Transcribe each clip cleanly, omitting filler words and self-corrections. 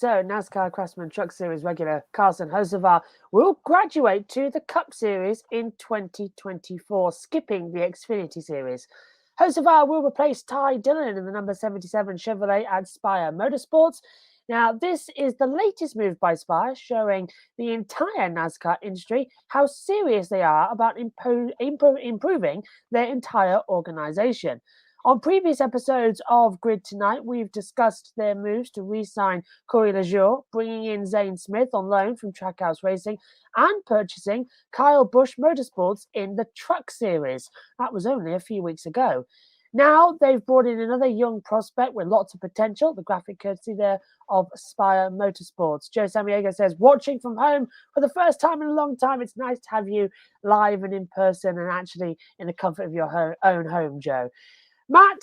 So, NASCAR Craftsman Truck Series regular Carson Hocevar will graduate to the Cup Series in 2024, skipping the Xfinity Series. Hocevar will replace Ty Dillon in the number 77 Chevrolet at Spire Motorsports. Now, this is the latest move by Spire, showing the entire NASCAR industry how serious they are about improving their entire organization. On previous episodes of Grid Tonight, we've discussed their moves to re-sign Corey LaJour, bringing in Zane Smith on loan from Trackhouse Racing, and purchasing Kyle Busch Motorsports in the Truck Series. That was only a few weeks ago. Now they've brought in another young prospect with lots of potential, the graphic courtesy there of Spire Motorsports. Joe Sammiego says, watching from home for the first time in a long time, it's nice to have you live and in person and actually in the comfort of your own home, Joe. Matt,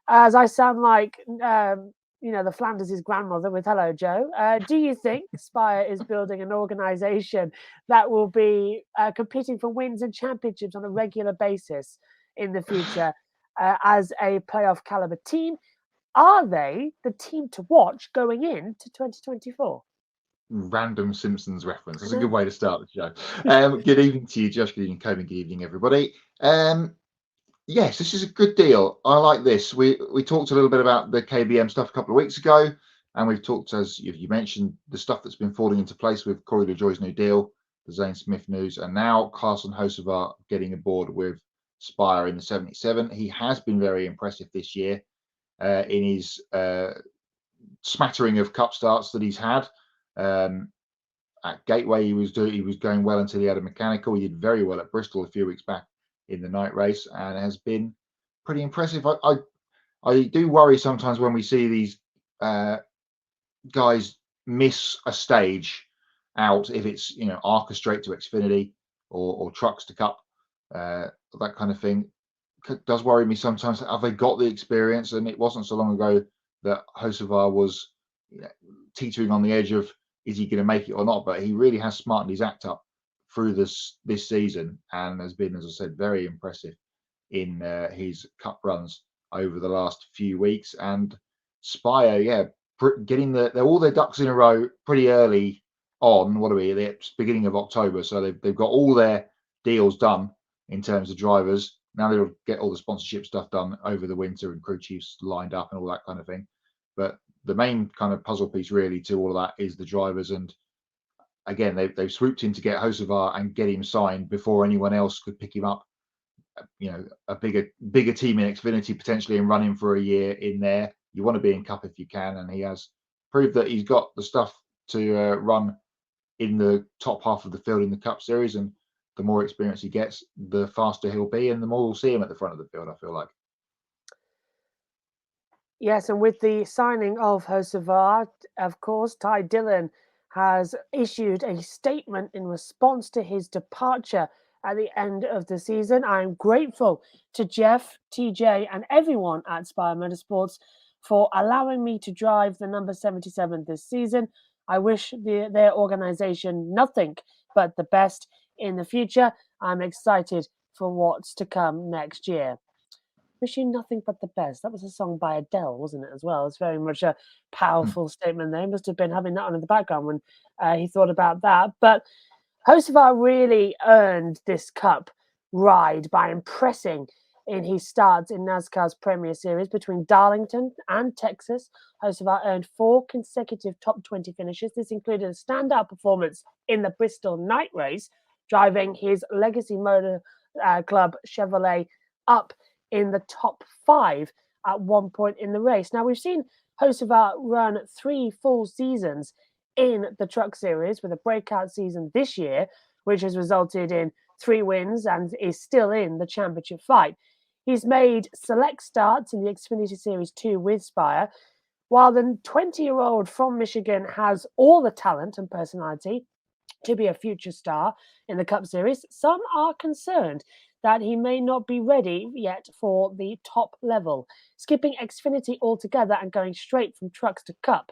as I sound like, the Flanders' grandmother with Hello, Joe, do you think Spire is building an organisation that will be competing for wins and championships on a regular basis in the future as a playoff caliber team? Are they the team to watch going into 2024? Random Simpsons reference. That's a good way to start the show. Good evening to you, Josh. Good evening, Kobe. Good evening, everybody. Yes, this is a good deal. I like this. We talked a little bit about the KBM stuff a couple of weeks ago, and we've talked, as you mentioned, the stuff that's been falling into place with Corey LaJoy's new deal, the Zane Smith news, and now Carson Hocevar getting aboard with Spire in the 77. He has been very impressive this year in his smattering of cup starts that he's had. At Gateway, he was going well until he had a mechanical. He did very well at Bristol a few weeks back in the night race and has been pretty impressive. I do worry sometimes when we see these guys miss a stage out, if it's ARCA straight to Xfinity or trucks to Cup, that kind of thing. It does worry me sometimes. Have they got the experience? And it wasn't so long ago that Hocevar was teetering on the edge of, is he going to make it or not? But he really has smartened his act up through this season and has been, as I said, very impressive in his cup runs over the last few weeks. And Spire, getting all their ducks in a row pretty early on. What are we? The beginning of October, so they've got all their deals done in terms of drivers. Now they'll get all the sponsorship stuff done over the winter and crew chiefs lined up and all that kind of thing. But the main kind of puzzle piece really to all of that is the drivers. And again, they've swooped in to get Hocevar and get him signed before anyone else could pick him up. A bigger team in Xfinity potentially and run him for a year in there. You want to be in Cup if you can, and he has proved that he's got the stuff to run in the top half of the field in the Cup Series. And the more experience he gets, the faster he'll be, and the more we'll see him at the front of the field, I feel like. Yes, and with the signing of Hocevar, of course, Ty Dillon has issued a statement in response to his departure at the end of the season. I'm grateful to Jeff, TJ, and everyone at Spire Motorsports for allowing me to drive the number 77 this season. I wish their organization nothing but the best in the future. I'm excited for what's to come next year. Wish you nothing but the best. That was a song by Adele, wasn't it, as well? It's very much a powerful statement there. He must have been having that on in the background when he thought about that. But Hocevar really earned this Cup ride by impressing in his starts in NASCAR's Premier Series between Darlington and Texas. Hocevar earned 4 consecutive top 20 finishes. This included a standout performance in the Bristol night race, driving his Legacy Motor Club Chevrolet up in the top 5 at one point in the race. Now, we've seen Hocevar run 3 full seasons in the Truck Series with a breakout season this year, which has resulted in 3 wins and is still in the championship fight. He's made select starts in the Xfinity Series 2 with Spire. While the 20-year-old from Michigan has all the talent and personality to be a future star in the Cup Series, some are concerned that he may not be ready yet for the top level, skipping Xfinity altogether and going straight from trucks to Cup.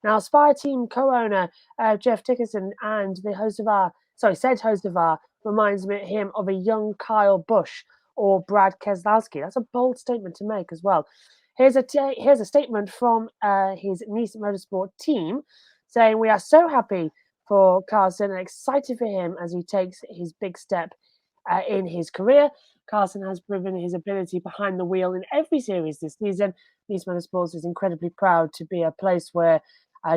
Now, Spire team co-owner Jeff Dickerson and said Hocevar reminds him of a young Kyle Busch or Brad Keselowski. That's a bold statement to make as well. Here's a statement from his Nice Motorsport team. saying we are so happy for Carson and excited for him as he takes his big step in his career. Carson has proven his ability behind the wheel in every series this season. Nice Motorsports is incredibly proud to be a place where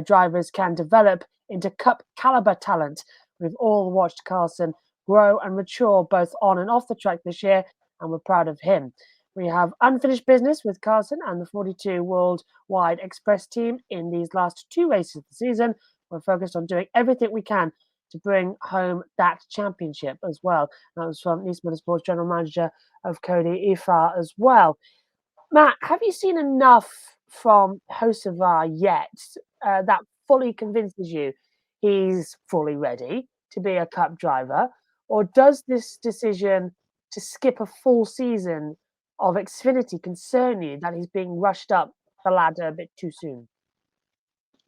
drivers can develop into cup caliber talent. We've all watched Carson grow and mature both on and off the track this year, and we're proud of him. We have unfinished business with Carson and the 42 Worldwide Express team in these last 2 races of the season. We're focused on doing everything we can to bring home that championship as well. That was from Nice Motorsports General Manager of Cody Ifar as well. Matt, have you seen enough from Hocevar yet that fully convinces you he's fully ready to be a cup driver? Or does this decision to skip a full season of Xfinity concern you that he's being rushed up the ladder a bit too soon?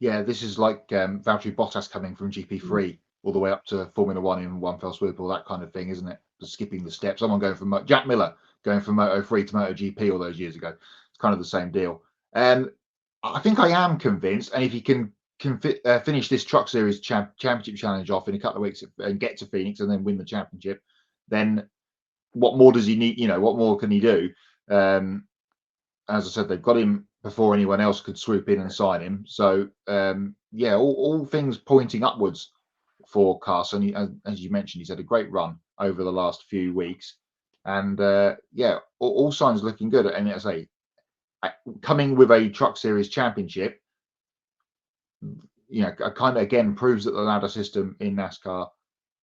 Yeah, this is like Valtteri Bottas coming from GP3 all the way up to Formula One in one fell swoop, or that kind of thing, isn't it? Just skipping the steps. Someone going from Jack Miller going from Moto3 to MotoGP all those years ago. It's kind of the same deal. I think I am convinced, and if he can finish this Truck Series Championship Challenge off in a couple of weeks and get to Phoenix and then win the championship, then what more does he need? What more can he do? As I said, they've got him before anyone else could swoop in and sign him. So yeah, all things pointing upwards for Carson. As you mentioned, he's had a great run over the last few weeks, and yeah, all signs looking good. And as I say, coming with a Truck Series championship, kind of again proves that the ladder system in NASCAR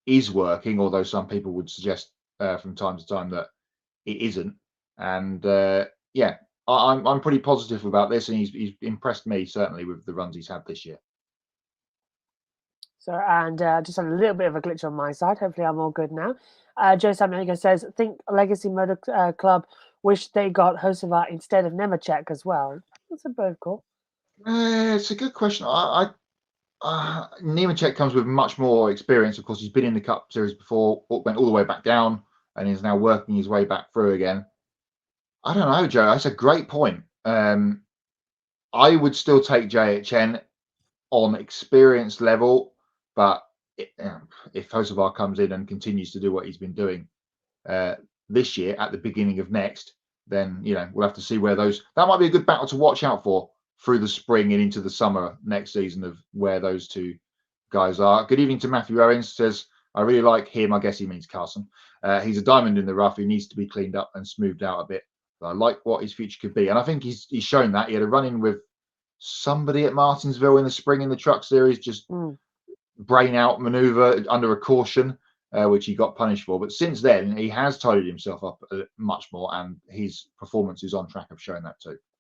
is working. Although some people would suggest from time to time that it isn't. And yeah, I'm pretty positive about this, and he's impressed me certainly with the runs he's had this year. So, and just a little bit of a glitch on my side. Hopefully, I'm all good now. Joe Samanigo says, "Think Legacy Motor Club wish they got Hocevar instead of Nemechek as well." That's a both call. It's a good question. Nemechek comes with much more experience. Of course, he's been in the Cup Series before, went all the way back down, and is now working his way back through again. I don't know, Joe. That's a great point. I would still take JHN on experience level, but if Hocevar comes in and continues to do what he's been doing this year at the beginning of next, then we'll have to see where that might be a good battle to watch out for through the spring and into the summer next season, of where those two guys are. Good evening to Matthew Owens. Says, I really like him. I guess he means Carson. He's a diamond in the rough. He needs to be cleaned up and smoothed out a bit. But I like what his future could be, and I think he's shown that. He had a run-in with somebody at Martinsville in the spring in the Truck Series, just brain out maneuver under a caution, which he got punished for. But since then, he has tidied himself up much more, and his performances on track have shown that too.